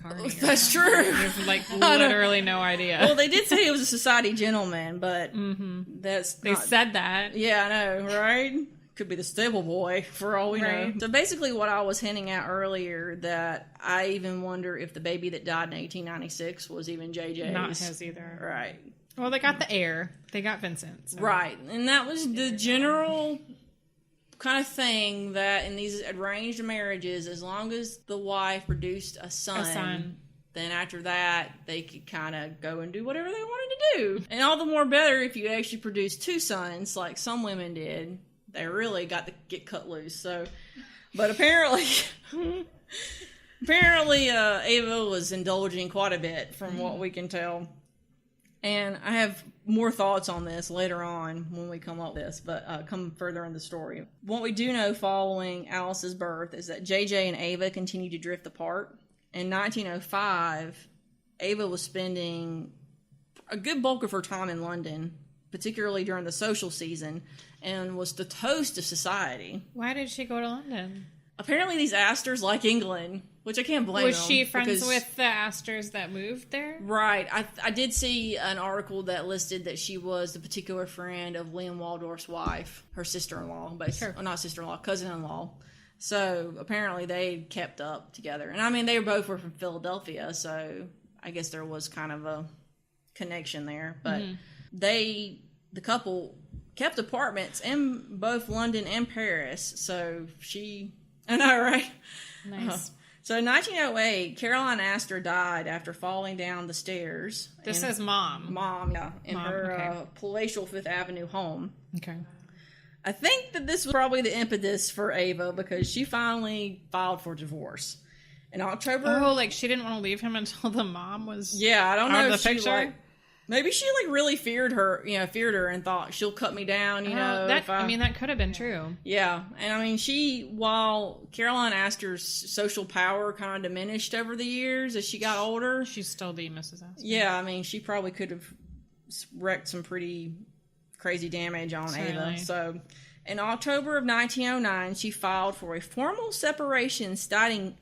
carny. That's true. You have, like, literally no idea. Well, they did say it was a society gentleman, but They said that. Yeah, I know, right? Could be the stable boy, for all we know. So basically what I was hinting at earlier, that I even wonder if the baby that died in 1896 was even JJ's. Not his either. Right. Well, they got the heir. They got Vincent. So. Right. And that was the general kind of thing, that in these arranged marriages, as long as the wife produced a son, then after that, they could kind of go and do whatever they wanted to do. And all the more better if you actually produced 2 sons, like some women did. They really got to get cut loose. So, but apparently, Ava was indulging quite a bit from what we can tell. And I have more thoughts on this later on when we come up with this, but come further in the story. What we do know following Alice's birth is that JJ and Ava continued to drift apart. In 1905, Ava was spending a good bulk of her time in London, particularly during the social season, and was the toast of society. Why did she go to London? Apparently these Astors like England, which I can't blame them. Was she friends with the Astors that moved there? Right. I did see an article that listed that she was the particular friend of William Waldorf's wife, her sister-in-law, well, not sister-in-law, cousin-in-law. So apparently they kept up together. And I mean, they both were from Philadelphia, so I guess there was kind of a connection there. But the couple kept apartments in both London and Paris. So I know, right? Nice. So in 1908, Caroline Astor died after falling down the stairs. This is Mom. Mom, yeah. In her palatial Fifth Avenue home. Okay. I think that this was probably the impetus for Ava, because she finally filed for divorce. In October... Oh, like she didn't want to leave him until the mom was I don't know out of if the picture? Maybe she really feared her and thought she'll cut me down, that could have been true. Yeah. And I mean, while Caroline Astor's social power kind of diminished over the years as she got older. She's still the Mrs. Astor. Yeah, I mean, she probably could have wreaked some pretty crazy damage on Ava. So in October of 1909, she filed for a formal separation citing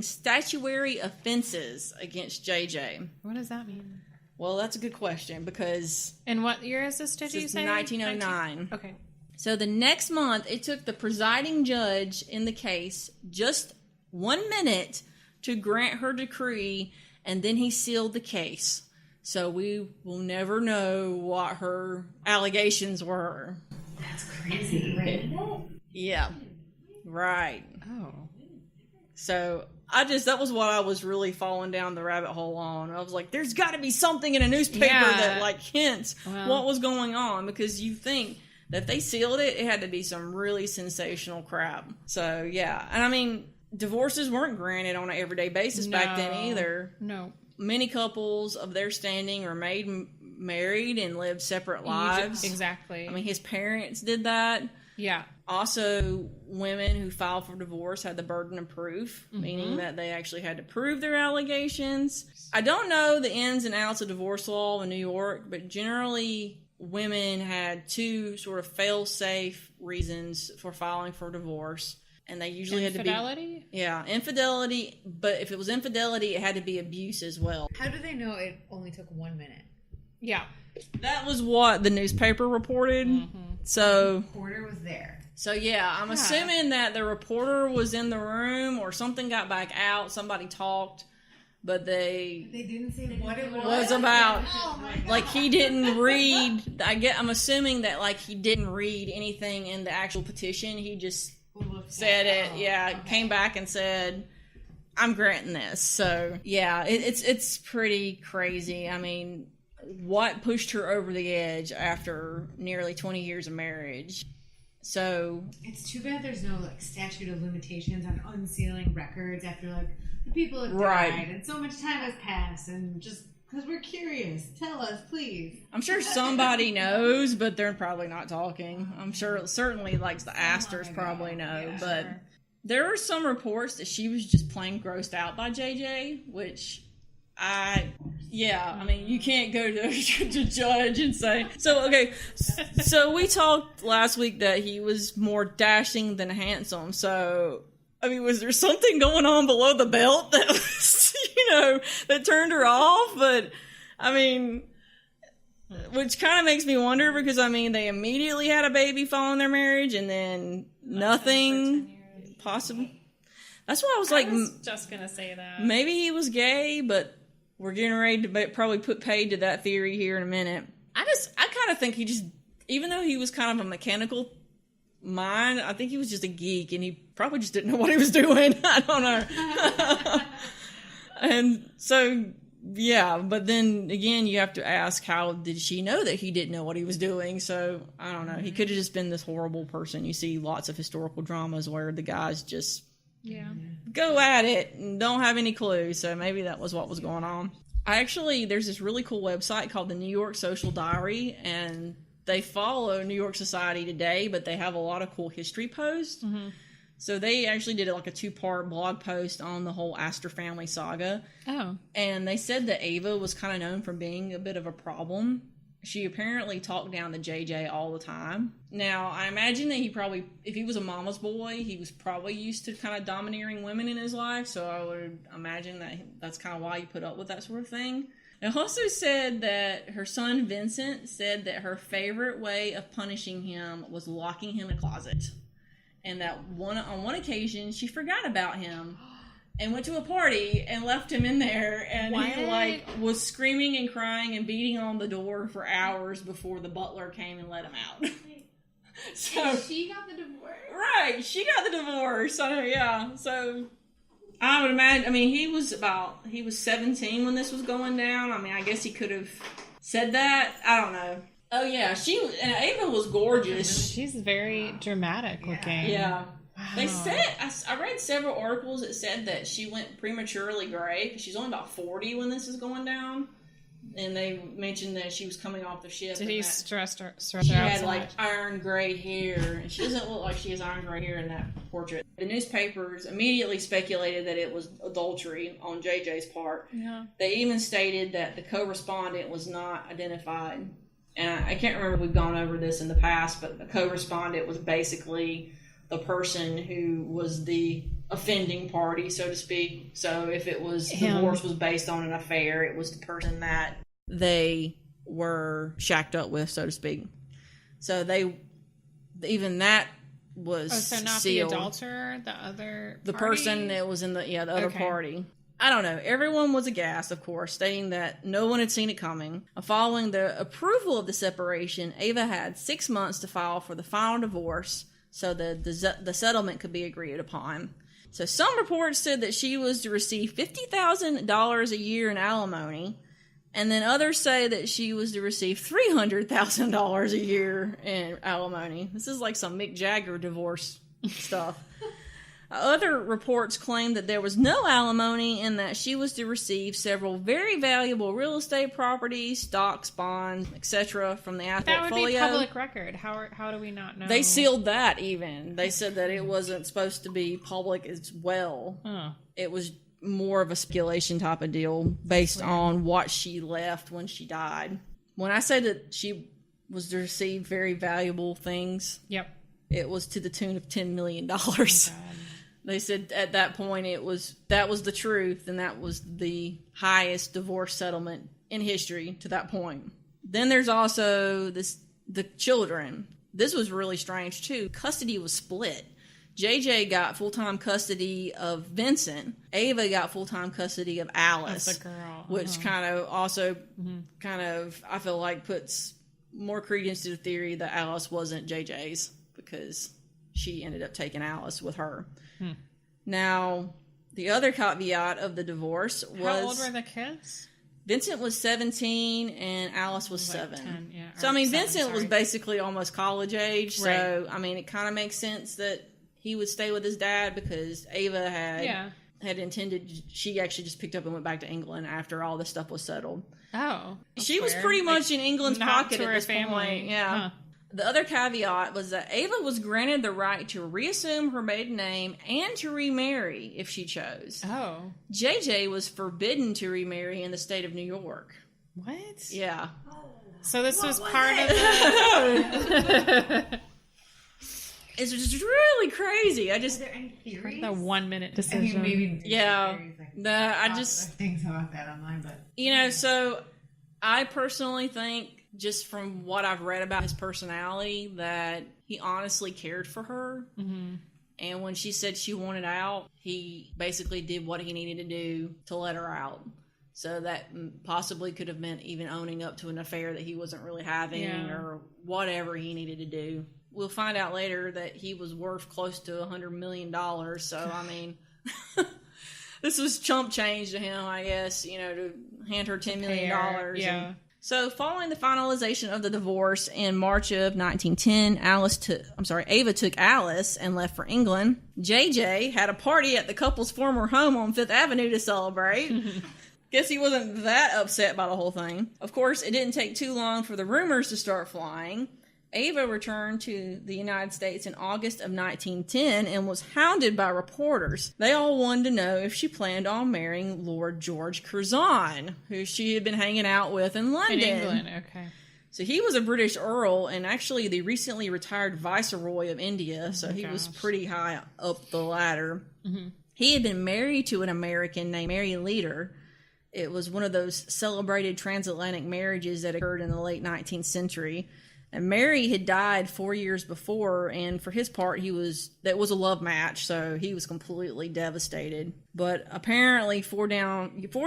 statutory offenses against JJ. What does that mean? Well, that's a good question, because... And what year is this, did you say? 1909. Okay. So the next month, it took the presiding judge in the case just 1 minute to grant her decree, and then he sealed the case. So we will never know what her allegations were. That's crazy, right? Yeah. Right. Oh. So... that was what I was really falling down the rabbit hole on. I was like, there's got to be something in a newspaper that hints what was going on, because you think that if they sealed it, it had to be some really sensational crap. So, yeah. And I mean, divorces weren't granted on an everyday basis back then either. No. Many couples of their standing remained married and lived separate lives. Exactly. I mean, his parents did that. Yeah. Also, women who filed for divorce had the burden of proof, meaning that they actually had to prove their allegations. I don't know the ins and outs of divorce law in New York, but generally women had 2 sort of fail-safe reasons for filing for divorce. And they usually had to be... Infidelity? Yeah, infidelity. But if it was infidelity, it had to be abuse as well. How do they know it only took 1 minute? Yeah. That was what the newspaper reported. So... The reporter was there. So, yeah, I'm assuming that the reporter was in the room or something got back out. Somebody talked, but they didn't say what it was about. Oh my God. Like, he didn't read. I'm assuming that, like, he didn't read anything in the actual petition. He just said it. Yeah, came back and said, I'm granting this. So, yeah, it's pretty crazy. I mean, what pushed her over the edge after nearly 20 years of marriage? So it's too bad there's no statute of limitations on unsealing records after the people have died and so much time has passed, and just because we're curious, tell us, please. I'm sure somebody knows, but they're probably not talking. I'm sure certainly the Astors probably know, but there are some reports that she was just plain grossed out by JJ, which I mean, you can't go to judge and say, so we talked last week that he was more dashing than handsome. So, I mean, was there something going on below the belt that was, So that turned her off, but I mean, which kind of makes me wonder because I mean, they immediately had a baby following their marriage and then nothing possible. Kind of just gonna say that maybe he was gay, but we're getting ready to probably put paid to that theory here in a minute. I kind of think he just, even though he was kind of a mechanical mind, I think he was just a geek and he probably just didn't know what he was doing. I don't know. And so, yeah, but then again, you have to ask, how did she know that he didn't know what he was doing? So, I don't know. He could have just been this horrible person. You see lots of historical dramas where the guys just go at it and don't have any clue. So maybe that was what was going on. There's this really cool website called the New York Social Diary, and they follow New York society today, but they have a lot of cool history posts. Mm-hmm. So they actually did like a 2-part blog post on the whole Astor family saga. Oh. And they said that Ava was kind of known for being a bit of a problem. She apparently talked down to JJ all the time. Now, I imagine that he probably, if he was a mama's boy, he was probably used to kind of domineering women in his life. So I would imagine that that's kind of why he put up with that sort of thing. It also said that her son Vincent said that her favorite way of punishing him was locking him in a closet. And that on one occasion, she forgot about him and went to a party and left him in there. And he was screaming and crying and beating on the door for hours before the butler came and let him out. So and she got the divorce? Right, she got the divorce. So, yeah. So I would imagine, I mean, he was 17 when this was going down. I mean, I guess he could have said that. I don't know. Oh, yeah. And Ava was gorgeous. She's very dramatic looking. Yeah. Wow. They said, I read several articles that said that she went prematurely gray because she's only about 40 when this is going down. And they mentioned that she was coming off the ship. Did he stress her out? She had like iron gray hair, and she doesn't look like she has iron gray hair in that portrait. The newspapers immediately speculated that it was adultery on JJ's part. Yeah. They even stated that the co-respondent was not identified. And I can't remember if we've gone over this in the past, but the co-respondent was basically the person who was the offending party, so to speak. So if it was divorce was based on an affair, it was the person that they were shacked up with, so to speak. So even that was so not sealed. The adulterer, the other the party? Person that was in the other party. I don't know. Everyone was aghast, of course, stating that no one had seen it coming. Following the approval of the separation, Ava had 6 months to file for the final divorce so the settlement could be agreed upon. So some reports said that she was to receive $50,000 a year in alimony, and then others say that she was to receive $300,000 a year in alimony. This is like some Mick Jagger divorce stuff. Other reports claimed that there was no alimony and that she was to receive several very valuable real estate properties, stocks, bonds, etc. from the portfolio. That would be public record. How do we not know? They sealed that even. They said that it wasn't supposed to be public as well. Oh. It was more of a speculation type of deal based on what she left when she died. When I say that she was to receive very valuable things, it was to the tune of $10 million. Oh, God. They said at that point that was the truth, and that was the highest divorce settlement in history to that point. Then there's also the children. This was really strange too. Custody was split. JJ got full-time custody of Vincent. Ava got full-time custody of Alice. That's a girl. Which kind of also I feel like puts more credence to the theory that Alice wasn't JJ's because she ended up taking Alice with her. Now, the other caveat of the divorce was... How old were the kids? Vincent was 17 and Alice was 7. 10, yeah. So, I mean, Vincent was basically almost college age. Right. So, I mean, it kind of makes sense that he would stay with his dad because Ava had intended... She actually just picked up and went back to England after all this stuff was settled. Oh. She was pretty much in England's pocket at this point. Yeah. Huh. The other caveat was that Ava was granted the right to reassume her maiden name and to remarry if she chose. Oh. JJ was forbidden to remarry in the state of New York. What? Yeah. So this was part of the... It's just really crazy. Are there any theories? The 1 minute I decision. mean, maybe. Yeah. I just things about that online, but so I personally think, just from what I've read about his personality, that he honestly cared for her. Mm-hmm. And when she said she wanted out, he basically did what he needed to do to let her out. So that possibly could have meant even owning up to an affair that he wasn't really having, or whatever he needed to do. We'll find out later that he was worth close to $100 million. So, I mean, this was chump change to him, I guess, to hand her $10 million. Yeah. So, following the finalization of the divorce in March of 1910, Ava took Alice and left for England. JJ had a party at the couple's former home on Fifth Avenue to celebrate. Guess he wasn't that upset by the whole thing. Of course, it didn't take too long for the rumors to start flying. Ava returned to the United States in August of 1910 and was hounded by reporters. They all wanted to know if she planned on marrying Lord George Curzon, who she had been hanging out with in London. In England, okay. So he was a British earl and actually the recently retired viceroy of India, so he was pretty high up the ladder. Mm-hmm. He had been married to an American named Mary Leader. It was one of those celebrated transatlantic marriages that occurred in the late 19th century. And Mary had died 4 years before, and for his part, that was a love match, so he was completely devastated. But apparently, 4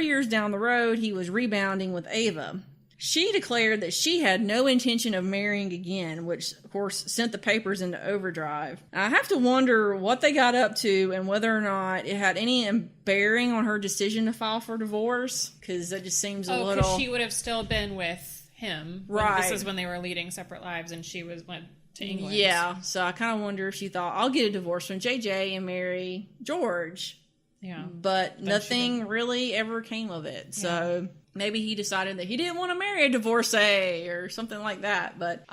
years down the road, he was rebounding with Ava. She declared that she had no intention of marrying again, which, of course, sent the papers into overdrive. I have to wonder what they got up to and whether or not it had any bearing on her decision to file for divorce, because that just seems a little... because she would have still been with him. Right. This is when they were leading separate lives and she went to England. Yeah, so I kind of wonder if she thought, I'll get a divorce from JJ and marry George. Yeah. But nothing really ever came of it. So maybe he decided that he didn't want to marry a divorcee or something like that. But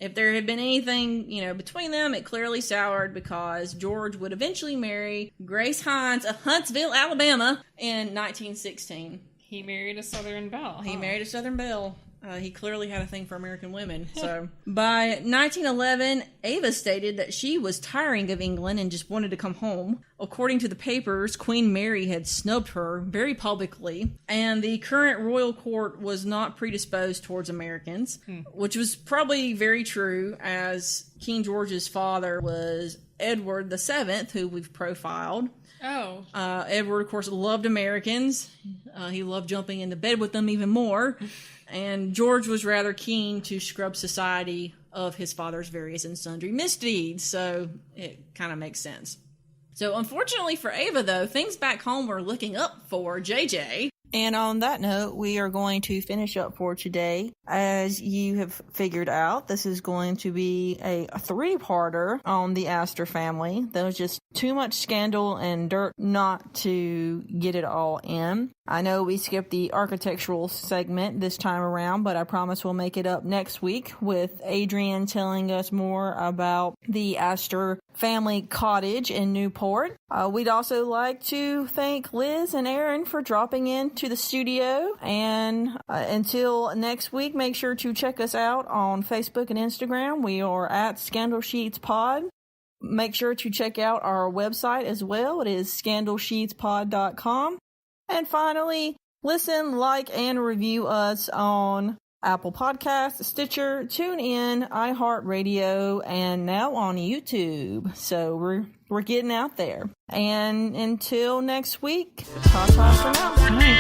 if there had been anything, between them, it clearly soured because George would eventually marry Grace Hines of Huntsville, Alabama in 1916. He married a Southern belle. He married a Southern belle. He clearly had a thing for American women. So by 1911, Ava stated that she was tiring of England and just wanted to come home. According to the papers, Queen Mary had snubbed her very publicly, and the current royal court was not predisposed towards Americans, which was probably very true, as King George's father was Edward VII, who we've profiled. Oh. Edward, of course, loved Americans. He loved jumping into bed with them even more. And George was rather keen to scrub society of his father's various and sundry misdeeds. So it kind of makes sense. So unfortunately for Ava, though, things back home were looking up for JJ. And on that note, we are going to finish up for today. As you have figured out, this is going to be a 3-parter on the Astor family. There was just too much scandal and dirt not to get it all in. I know we skipped the architectural segment this time around, but I promise we'll make it up next week with Adrienne telling us more about the Astor family cottage in Newport. We'd also like to thank Liz and Aaron for dropping into the studio. And until next week, make sure to check us out on Facebook and Instagram. We are at Scandal Sheets Pod. Make sure to check out our website as well. It is scandalsheetspod.com. And finally, listen, like, and review us on Apple Podcasts, Stitcher, TuneIn, iHeartRadio, and now on YouTube. So we're getting out there. And until next week, ta-ta for now.